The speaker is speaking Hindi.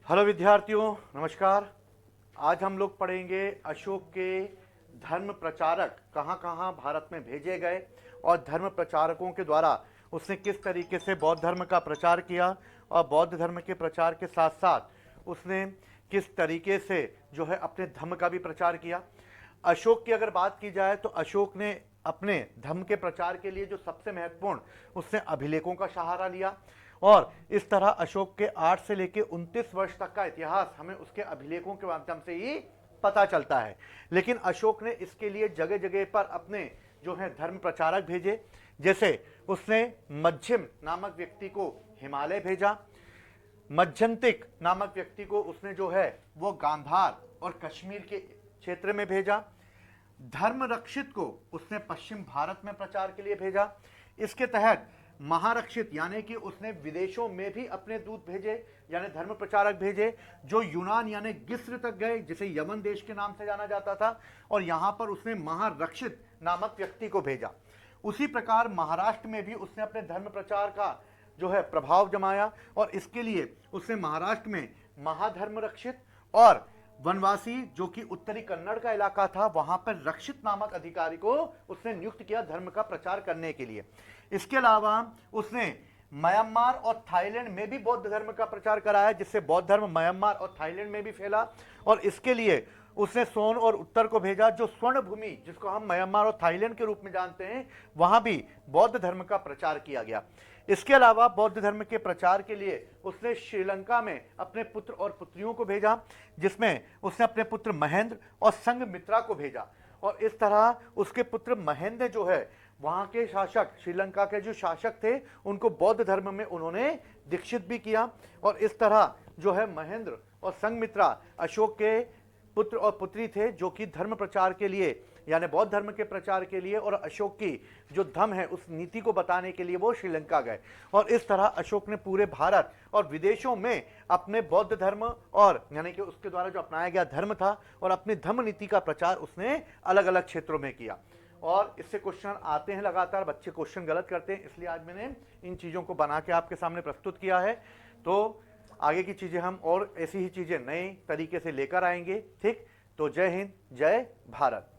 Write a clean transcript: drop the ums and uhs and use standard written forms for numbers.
हेलो विद्यार्थियों, नमस्कार। आज हम लोग पढ़ेंगे अशोक के धर्म प्रचारक कहाँ कहाँ भारत में भेजे गए और धर्म प्रचारकों के द्वारा उसने किस तरीके से बौद्ध धर्म का प्रचार किया और बौद्ध धर्म के प्रचार के साथ साथ उसने किस तरीके से जो है अपने धर्म का भी प्रचार किया। अशोक की अगर बात की जाए तो अशोक ने अपने धर्म के प्रचार के लिए जो सबसे महत्वपूर्ण उसने अभिलेखों का सहारा लिया और इस तरह अशोक के 8 से लेकर 29 वर्ष तक का इतिहास हमें उसके अभिलेखों के माध्यम से ही पता चलता है। लेकिन अशोक ने इसके लिए जगह जगह पर अपने जो है धर्म प्रचारक भेजे। जैसे उसने मध्यम नामक व्यक्ति को हिमालय भेजा, मध्यंतिक नामक व्यक्ति को उसने जो है वो गांधार और कश्मीर के क्षेत्र में भेजा, धर्म रक्षित को उसने पश्चिम भारत में प्रचार के लिए भेजा। इसके तहत महारक्षित यानी कि उसने विदेशों में भी अपने दूत भेजे यानी धर्म प्रचारक भेजे जो यूनान यानी गिस्र तक गए, जिसे यमन देश के नाम से जाना जाता था, और यहां पर उसने महारक्षित नामक व्यक्ति को भेजा। उसी प्रकार महाराष्ट्र में भी उसने अपने धर्म प्रचार का जो है प्रभाव जमाया और इसके लिए उसने महाराष्ट्र में महाधर्म रक्षित और वनवासी जो कि उत्तरी कन्नड़ का इलाका था वहां पर रक्षित नामक अधिकारी को उसने नियुक्त किया धर्म का प्रचार करने के लिए। इसके अलावा उसने म्यांमार और थाईलैंड में भी बौद्ध धर्म का प्रचार कराया जिससे बौद्ध धर्म म्यांमार और थाईलैंड में भी फैला और इसके लिए उसने सोन और उत्तर को भेजा जो स्वर्ण भूमि जिसको हम म्यांमार और थाईलैंड के रूप में जानते हैं, वहां भी बौद्ध धर्म का प्रचार किया गया। इसके अलावा बौद्ध धर्म के प्रचार के लिए उसने श्रीलंका में अपने पुत्र और पुत्रियों को भेजा जिसमें उसने अपने पुत्र महेंद्र और संघमित्रा को भेजा और इस तरह उसके पुत्र महेंद्र जो है वहां के शासक, श्रीलंका के जो शासक थे, उनको बौद्ध धर्म में उन्होंने दीक्षित भी किया और इस तरह जो है महेंद्र और संघमित्रा अशोक के पुत्र और पुत्री थे जो कि धर्म प्रचार के लिए यानी बौद्ध धर्म के प्रचार के लिए और अशोक की जो धर्म है उस नीति को बताने के लिए वो श्रीलंका गए और इस तरह अशोक ने पूरे भारत और विदेशों में अपने बौद्ध धर्म और यानी कि उसके द्वारा जो अपनाया गया धर्म था और अपनी धर्म नीति का प्रचार उसने अलग अलग क्षेत्रों में किया। और इससे क्वेश्चन आते हैं लगातार, बच्चे क्वेश्चन गलत करते हैं, इसलिए आज मैंने इन चीज़ों को बना के आपके सामने प्रस्तुत किया है। तो आगे की चीज़ें हम और ऐसी ही चीज़ें नए तरीके से लेकर आएंगे। ठीक, तो जय हिंद, जय भारत।